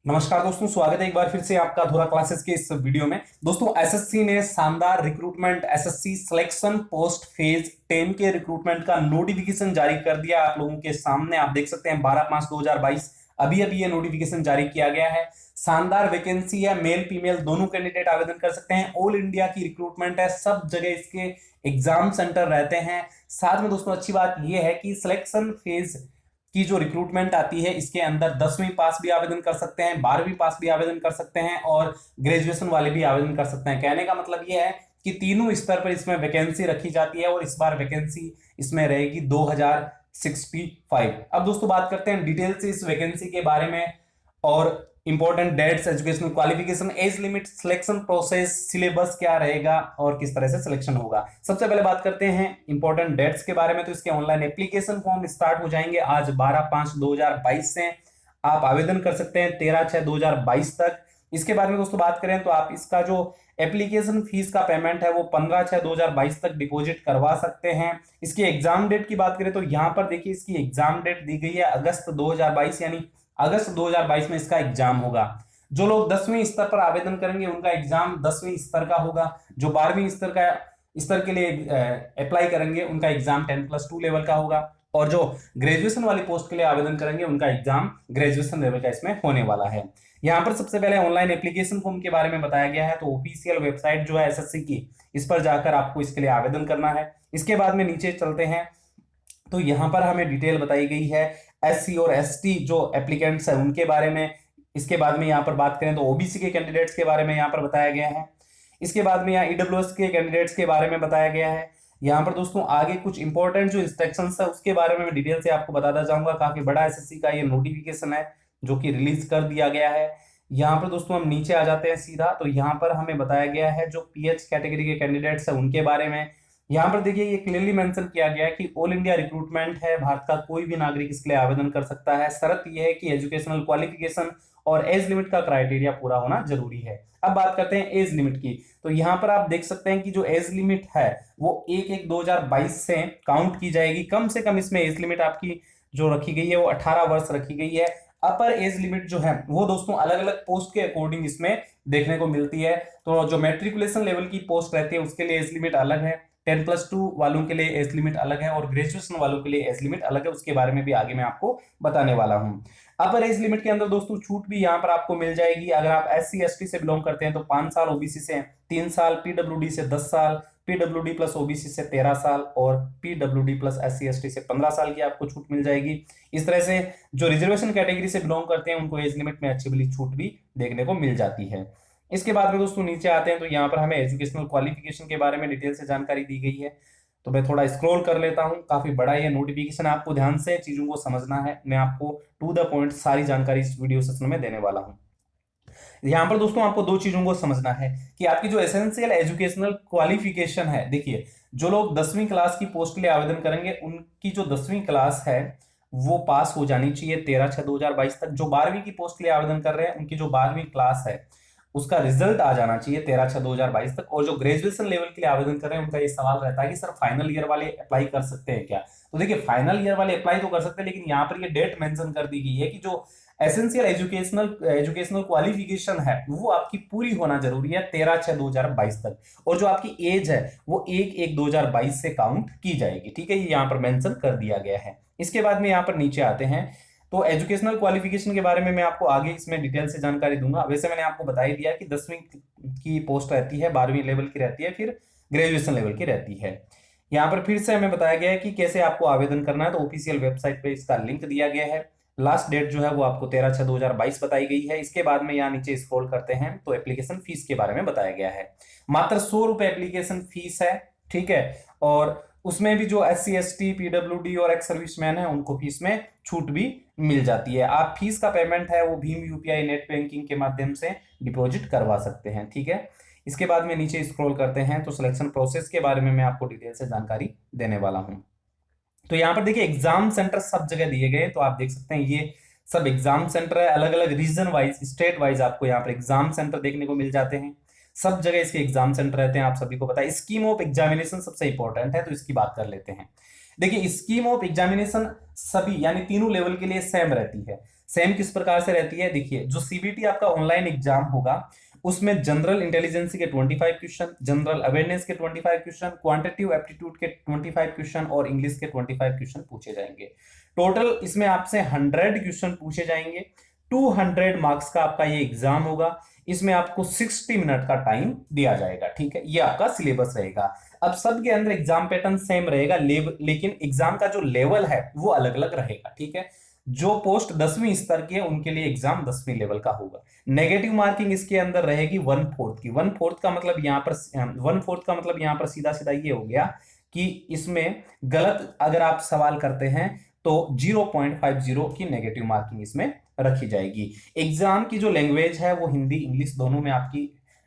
नमस्कार दोस्तों, स्वागत है एक बार फिर से आपका अधूरा क्लासेस के इस वीडियो में। दोस्तों, एसएससी ने शानदार recruitment SSC selection post phase 10 के रिक्रूटमेंट का नोटिफिकेशन जारी कर दिया आप लोगों के सामने। आप देख सकते हैं 12/5/2022 अभी अभी ये नोटिफिकेशन जारी किया गया है। शानदार वैकेंसी है, मेल फीमेल दोनों कैंडिडेट आवेदन कर सकते हैं। ऑल इंडिया की रिक्रूटमेंट है, सब जगह इसके एग्जाम सेंटर रहते हैं। साथ में दोस्तों अच्छी बात यह है कि सिलेक्शन फेज की जो रिक्रूटमेंट आती है इसके अंदर 10वीं पास भी आवेदन कर सकते हैं, 12वीं पास भी आवेदन कर सकते हैं और ग्रेजुएशन वाले भी आवेदन कर सकते हैं। कहने का मतलब यह है कि तीनों स्तर पर इसमें वैकेंसी रखी जाती है और इस बार वैकेंसी इसमें रहेगी 2065। अब दोस्तों बात करते हैं डिटेल से इस वैकेंसी के बारे में और important dates, educational qualification, age limit, selection process, syllabus क्या रहेगा और किस तरह से सिलेक्शन होगा। सबसे पहले बात करते हैं इंपॉर्टेंट डेट्स के बारे में। तो इसके ऑनलाइन एप्लीकेशन फॉर्म स्टार्ट हो जाएंगे आज 12/5/2022 से। आप आवेदन कर सकते हैं 13/6/2022 तक। इसके बारे में दोस्तों बात करें तो आप इसका जो एप्लीकेशन फीस का पेमेंट है वो 15/6/2022 तक डिपॉजिट करवा सकते हैं। इसकी एग्जाम डेट की बात करें तो यहाँ पर देखिए इसकी एग्जाम डेट दी गई है अगस्त 2022, यानी अगस्त 2022 में इसका एग्जाम होगा। जो लोग 10वीं स्तर पर आवेदन करेंगे उनका एग्जाम 10वीं स्तर का होगा। जो 12वीं स्तर के लिए अप्लाई करेंगे उनका एग्जाम 10+2 लेवल का होगा। और जो ग्रेजुएशन वाली पोस्ट के लिए आवेदन करेंगे उनका एग्जाम ग्रेजुएशन लेवल का इसमें होने वाला है। यहाँ पर सबसे पहले ऑनलाइन एप्लीकेशन फॉर्म के बारे में बताया गया है। तो ऑफिशियल वेबसाइट जो है एसएससी की, इस पर जाकर आपको इसके लिए आवेदन करना है। इसके बाद में नीचे चलते हैं तो यहाँ पर हमें डिटेल बताई गई है एससी और एसटी जो एप्लीकेंट्स हैं उनके बारे में। इसके बाद में यहाँ पर बात करें तो ओबीसी के कैंडिडेट्स के बारे में यहाँ पर बताया गया है। इसके बाद में यहाँ ईडब्ल्यूएस के कैंडिडेट्स के बारे में बताया गया है। यहाँ पर दोस्तों आगे कुछ इंपॉर्टेंट जो इंस्ट्रक्शंस है उसके बारे में मैं डिटेल से आपको बताता जाऊंगा। काफी बड़ा एसएससी का ये नोटिफिकेशन है जो कि रिलीज कर दिया गया है। यहाँ पर दोस्तों हम नीचे आ जाते हैं सीधा, तो यहाँ पर हमें बताया गया है जो पीएच कैटेगरी के कैंडिडेट्स है उनके बारे में। यहाँ पर देखिए ये क्लियरली मेंशन किया गया है कि ऑल इंडिया रिक्रूटमेंट है, भारत का कोई भी नागरिक इसके लिए आवेदन कर सकता है। शर्त यह है कि एजुकेशनल क्वालिफिकेशन और एज लिमिट का क्राइटेरिया पूरा होना जरूरी है। अब बात करते हैं एज लिमिट की। तो यहाँ पर आप देख सकते हैं कि जो एज लिमिट है वो 1/1/2022 से काउंट की जाएगी। कम से कम इसमें एज लिमिट आपकी जो रखी गई है वो 18 वर्ष रखी गई है। अपर एज लिमिट जो है वो दोस्तों अलग अलग पोस्ट के अकॉर्डिंग इसमें देखने को मिलती है। तो जो मेट्रिकुलेशन लेवल की पोस्ट रहती है उसके लिए एज लिमिट अलग है, 10+2 वालों के लिए एज लिमिट अलग है और ग्रेजुएशन वालों के लिए एज लिमिट अलग है। उसके बारे में भी आगे मैं आपको बताने वाला हूं। अपर एज लिमिट के अंदर दोस्तों छूट भी यहाँ पर आपको मिल जाएगी। अगर आप SC ST से बिलोंग करते हैं तो 5 साल, ओबीसी से 3 साल, पीडब्ल्यूडी से 10 साल, पीडब्ल्यूडी प्लस ओबीसी से 13 साल और पीडब्ल्यूडी प्लस SC ST से 15 साल की आपको छूट मिल जाएगी। इस तरह से जो रिजर्वेशन कैटेगरी से बिलोंग करते हैं उनको एज लिमिट में अच्छी बड़ी छूट भी देखने को मिल जाती है। इसके बाद में दोस्तों नीचे आते हैं तो यहाँ पर हमें एजुकेशनल क्वालिफिकेशन के बारे में डिटेल से जानकारी दी गई है। तो मैं थोड़ा स्क्रॉल कर लेता हूँ, काफी बड़ा ये नोटिफिकेशन, आपको ध्यान से चीजों को समझना है। मैं आपको टू द पॉइंट सारी जानकारी इस वीडियो सेशन में देने वाला हूँ। यहाँ पर दोस्तों आपको दो चीजों को समझना है कि आपकी जो एसेंशियल एजुकेशनल क्वालिफिकेशन है, देखिए जो लोग 10वीं क्लास की पोस्ट के लिए आवेदन करेंगे उनकी जो 10वीं क्लास है वो पास हो जानी चाहिए 13/6/2022 तक। जो 12वीं की पोस्ट के लिए आवेदन कर रहे हैं उनकी जो 12वीं क्लास है उसका रिजल्ट आ जाना चाहिए 13/6/2022 तक। और जो ग्रेजुएशन लेवल के लिए आवेदन कर रहे हैं उनका ये सवाल रहता है कि सर फाइनल ईयर वाले अप्लाई कर सकते हैं क्या। तो देखिए फाइनल ईयर वाले अप्लाई तो कर सकते हैं, लेकिन यहाँ पर ये डेट मेंशन कर दी गई है कि जो एसेंशियल एजुकेशनल क्वालिफिकेशन है वो आपकी पूरी होना जरूरी है 13/6/2022 तक। और जो आपकी एज है वो 1/1/2022 से काउंट की जाएगी। ठीक है, ये यहाँ पर मेंशन कर दिया गया है। इसके बाद में यहाँ पर नीचे आते हैं तो एजुकेशनल क्वालिफिकेशन के बारे में मैं आपको आगे इसमें डिटेल से जानकारी दूंगा। वैसे मैंने आपको बता ही दिया कि 10वीं की पोस्ट रहती है, 12वीं लेवल की रहती है, फिर ग्रेजुएशन लेवल की रहती है। यहाँ पर फिर से हमें बताया गया है कि कैसे आपको आवेदन करना है। तो ऑफिशियल वेबसाइट पे इसका लिंक दिया गया है। लास्ट डेट जो है वो आपको 13/6/2022 बताई गई है। इसके बाद में यहाँ नीचे स्क्रॉल करते हैं तो एप्लीकेशन फीस के बारे में बताया गया है। मात्र 100 रुपए एप्लीकेशन फीस है। ठीक है, और उसमें भी जो SC ST पीडब्ल्यूडी और एक्स सर्विसमैन है उनको फीस में छूट भी मिल जाती है। आप फीस का पेमेंट है वो भीम यूपीआई नेट बैंकिंग के माध्यम से डिपॉजिट करवा सकते हैं। ठीक है, इसके बाद में नीचे स्क्रॉल करते हैं तो सिलेक्शन प्रोसेस के बारे में मैं आपको डिटेल से जानकारी देने वाला हूं। तो यहाँ पर देखिए एग्जाम सेंटर सब जगह दिए गए, तो आप देख सकते हैं ये सब एग्जाम सेंटर है। अलग अलग रीजन वाइज, स्टेट वाइज आपको यहाँ पर एग्जाम सेंटर देखने को मिल जाते हैं। सब जगह इसके एग्जाम सेंटर रहते हैं, आप सभी को पता है। स्कीम ऑफ एग्जामिनेशन सबसे इंपॉर्टेंट है तो इसकी बात कर लेते हैं। देखिए स्कीम ऑफ एग्जामिनेशन सभी यानी तीनों लेवल के लिए सेम रहती है। सेम किस प्रकार से रहती है, देखिए जो सीबीटी आपका ऑनलाइन एग्जाम होगा उसमें जनरल इंटेलिजेंस के 25 क्वेश्चन, जनरल अवेयरनेस के 25 क्वेश्चन, क्वांटिटेटिव एप्टीट्यूड के 25 क्वेश्चन और इंग्लिश के 25 क्वेश्चन पूछे जाएंगे। टोटल इसमें आपसे 100 क्वेश्चन पूछे जाएंगे। 200 मार्क्स का आपका ये एग्जाम होगा। इसमें आपको 60 मिनट का टाइम दिया जाएगा, ठीक है। ये आपका सिलेबस रहेगा। अब सबके अंदर एग्जाम पैटर्न सेम रहेगा, लेकिन एग्जाम का जो लेवल है वो अलग अलग रहेगा, ठीक है। जो पोस्ट 10वीं स्तर की है उनके लिए एग्जाम 10वीं लेवल का होगा। नेगेटिव मार्किंग इसके अंदर रहेगी 1/4 की। 1/4 का मतलब यहां पर 1/4 का मतलब यहां पर सीधा सीधा ये हो गया कि इसमें गलत अगर आप सवाल करते हैं तो 0.50 की नेगेटिव मार्किंग इसमें रखी जाएगी। एग्जाम की जो लैंग्वेज है वो हिंदी इंग्लिश दोनों में आपकी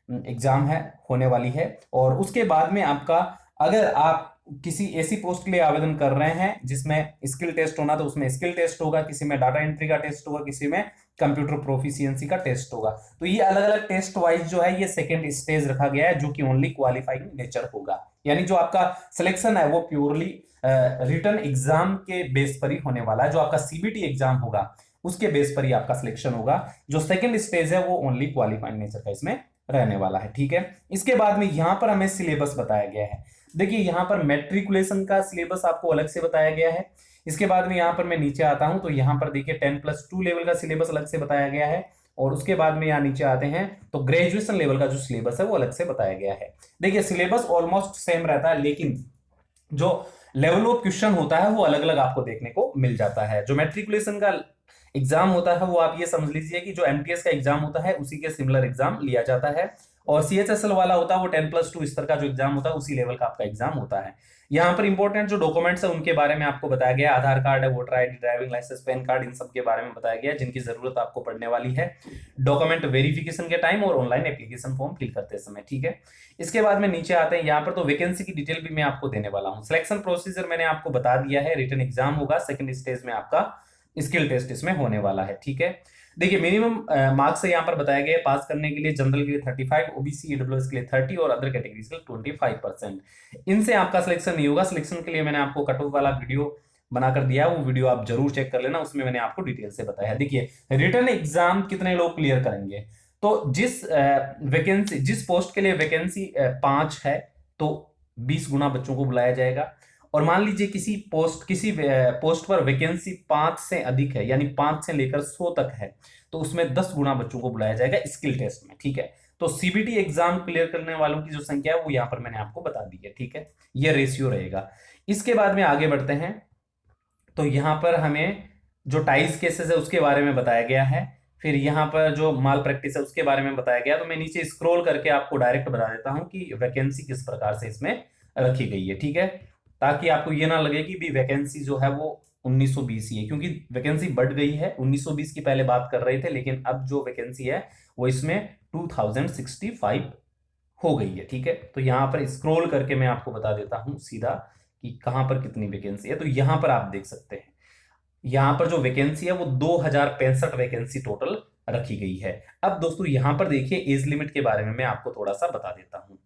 एग्जाम है होने वाली है। और उसके बाद में आपका अगर आप किसी ऐसी पोस्ट के लिए आवेदन कर रहे हैं जिसमें स्किल टेस्ट होना तो उसमें स्किल टेस्ट होगा, किसी में डाटा एंट्री का टेस्ट होगा, किसी में कंप्यूटर प्रोफिशिएंसी का टेस्ट होगा। तो ये अलग अलग टेस्ट वाइज जो है ये सेकंड स्टेज रखा गया है, जो कि ओनली क्वालिफाइंग नेचर होगा। यानी जो आपका सिलेक्शन है वो प्योरली रिटन एग्जाम के बेस पर ही होने वाला है। जो आपका सीबीटी एग्जाम होगा उसके बेस पर ही आपका सिलेक्शन होगा। जो सेकंड स्टेज है वो ओनली क्वालिफाइंग नेचर का इसमें रहने वाला है, ठीक है। इसके बाद में यहां पर हमें सिलेबस बताया गया है। देखिए यहां पर मैट्रिकुलेशन का सिलेबस आपको अलग से बताया गया है। इसके बाद में यहां पर मैं नीचे आता हूं तो यहां पर देखिए 10+2 लेवल का सिलेबस अलग से बताया गया है। और उसके बाद में यहां नीचे आते हैं तो ग्रेजुएशन लेवल का जो सिलेबस है वो अलग से बताया गया है। देखिए सिलेबस ऑलमोस्ट सेम रहता है, लेकिन जो लेवल ऑफ क्वेश्चन होता है वो अलग अलग आपको देखने को मिल जाता है। जो मैट्रिकुलेशन का एग्जाम होता है वो आप ये समझ लीजिए कि जो एमटीएस का एग्जाम होता है उसी के सिमिलर एग्जाम लिया जाता है। और सीएचएसएल वाला होता है वो 10+2 स्तर का जो एग्जाम होता है उसी लेवल का आपका एग्जाम होता है। यहाँ पर इंपॉर्टेंट जो डॉक्यूमेंट्स है उनके बारे में आपको बताया गया, आधार कार्ड है, voter ID, driving licence, PAN card, इन सब के बारे में बताया गया जिनकी जरूरत आपको पड़ने वाली है डॉक्यूमेंट वेरिफिकेशन के टाइम और ऑनलाइन एप्लीकेशन फॉर्म फिल करते समय, ठीक है। इसके बाद में नीचे आते हैं, यहाँ पर तो वैकेंसी की डिटेल भी मैं आपको देने वाला हूँ। सिलेक्शन प्रोसीजर मैंने आपको बता दिया है, रिटन एग्जाम होगा, सेकंड स्टेज में आपका स्किल टेस्ट इसमें होने वाला है, ठीक है। देखिए मिनिमम मार्क्स यहाँ पर बताया गया है पास करने के लिए। जनरल के लिए 35, ओबीसी ईडब्ल्यूएस के लिए 30 और अदर कैटेगरीज के लिए 25%। इनसे आपका सिलेक्शन नहीं होगा। सिलेक्शन के लिए मैंने आपको कट ऑफ वाला वीडियो बनाकर दिया, वो वीडियो आप जरूर चेक कर लेना, उसमें मैंने आपको डिटेल से बताया है। देखिए रिटन एग्जाम कितने लोग क्लियर करेंगे, तो जिस पोस्ट के लिए वैकेंसी 5 है तो 20 गुना बच्चों को बुलाया जाएगा। और मान लीजिए किसी पोस्ट पर वैकेंसी 5 से अधिक है, यानी 5 से लेकर 100 तक है, तो उसमें 10 गुना बच्चों को बुलाया जाएगा स्किल टेस्ट में, ठीक है। तो सीबीटी एग्जाम क्लियर करने वालों की जो संख्या है वो यहां पर मैंने आपको बता दी है, ठीक है। ये रेशियो रहेगा। इसके बाद में आगे बढ़ते हैं तो यहां पर हमें जो टाइज केसेस है उसके बारे में बताया गया है। फिर यहाँ पर जो माल प्रैक्टिस है उसके बारे में बताया गया। तो मैं नीचे स्क्रॉल करके आपको डायरेक्ट बता देता हूं कि वैकेंसी किस प्रकार से इसमें रखी गई है, ठीक है, ताकि आपको ये ना लगे कि भी वैकेंसी जो है वो 1920 ही है, क्योंकि वैकेंसी बढ़ गई है। 1920 की पहले बात कर रहे थे, लेकिन अब जो वैकेंसी है वो इसमें 2065 हो गई है, ठीक है। तो यहां पर स्क्रॉल करके मैं आपको बता देता हूं सीधा कि कहां पर कितनी वैकेंसी है। तो यहां पर आप देख सकते हैं, यहां पर जो वैकेंसी है वो 2065 वैकेंसी टोटल रखी गई है। अब दोस्तों यहां पर देखिए एज लिमिट के बारे में मैं आपको थोड़ा सा बता देता हूं।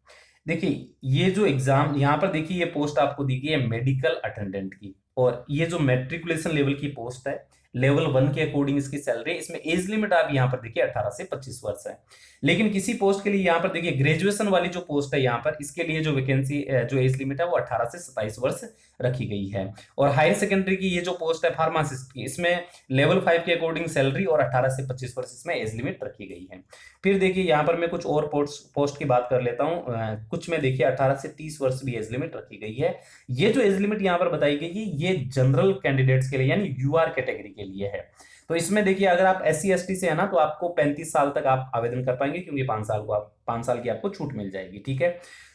देखिए ये जो एग्जाम यहां पर देखिए ये पोस्ट आपको दी गई है मेडिकल अटेंडेंट की, और ये जो मैट्रिकुलेशन लेवल की पोस्ट है लेवल 1 के अकॉर्डिंग इसकी सैलरी, इसमें एज लिमिट आप यहां पर देखिए 18 से 25 वर्ष है। लेकिन किसी पोस्ट के लिए यहां पर देखिए ग्रेजुएशन वाली जो पोस्ट है यहां पर इसके लिए जो वैकेंसी जो एज लिमिट है वो 18 से 27 वर्ष रखी गई है। और हायर सेकेंडरी की ये जो पोस्ट है फार्मासिस्ट की, इसमें लेवल 5 के अकॉर्डिंग सैलरी और 18 से 25 वर्ष इसमें एज लिमिट रखी गई है। फिर देखिए यहाँ पर मैं कुछ और पोस्ट की बात कर लेता हूँ। कुछ में देखिए 18 से 30 वर्ष भी एज लिमिट रखी गई है। ये जो एज लिमिट यहाँ पर बताई गई है ये जनरल कैंडिडेट्स के लिए यानी यूआर कैटेगरी के लिए है। तो इसमें देखिए अगर आप SC ST से है ना तो आपको 35 साल तक आप आवेदन कर पाएंगे, क्योंकि 5 साल की आपको छूट मिल जाएगी, ठीक है।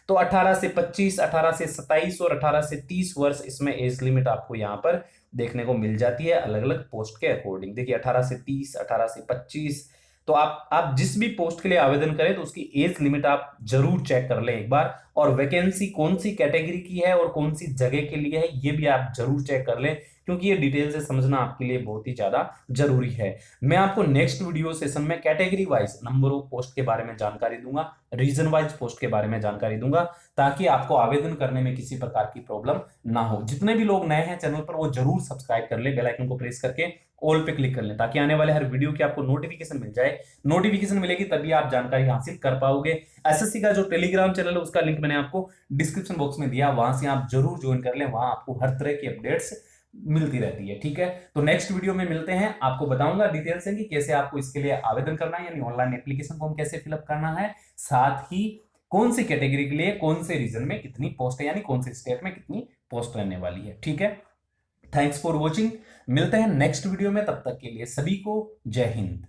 तो 18 से 25, 18 से 27 और 18 से 30 वर्ष इसमें एज लिमिट आपको यहाँ पर देखने को मिल जाती है अलग अलग पोस्ट के अकॉर्डिंग। देखिए 18 से 30, 18 से 25, तो आप जिस भी पोस्ट के लिए आवेदन करें तो उसकी एज लिमिट आप जरूर चेक कर लें एक बार, और वैकेंसी कौन सी कैटेगरी की है और कौन सी जगह के लिए है ये भी आप जरूर चेक कर लें, क्योंकि ये डिटेल से समझना आपके लिए बहुत ही ज्यादा जरूरी है। मैं आपको नेक्स्ट वीडियो सेशन में category wise number of post के बारे में जानकारी दूंगा, रीजन वाइज पोस्ट के बारे में जानकारी दूंगा, ताकि आपको आवेदन करने में किसी प्रकार की प्रॉब्लम ना हो। जितने भी लोग नए हैं चैनल पर वो जरूर सब्सक्राइब कर ले, बेल आइकन को प्रेस करके ऑल पे क्लिक कर लें ताकि आने वाले हर वीडियो की आपको नोटिफिकेशन मिल जाए। नोटिफिकेशन मिलेगी तभी आप जानकारी हासिल कर पाओगे। एसएससी का जो टेलीग्राम चैनल है उसका लिंक मैंने आपको डिस्क्रिप्शन बॉक्स में दिया, वहां से आप जरूर ज्वाइन कर लें, वहां आपको हर तरह की अपडेट्स मिलती रहती है। ठीक है, तो नेक्स्ट वीडियो में मिलते हैं, आपको बताऊंगा डिटेल से कि कैसे आपको इसके लिए आवेदन करना है, यानी ऑनलाइन एप्लीकेशन फॉर्म कैसे फिलअप करना है, साथ ही कौन सी कैटेगरी के लिए कौन से रीजन में कितनी पोस्ट है, यानी कौन से स्टेट में कितनी पोस्ट रहने वाली है। ठीक है, थैंक्स फॉर वॉचिंग, मिलते हैं नेक्स्ट वीडियो में, तब तक के लिए सभी को जय हिंद।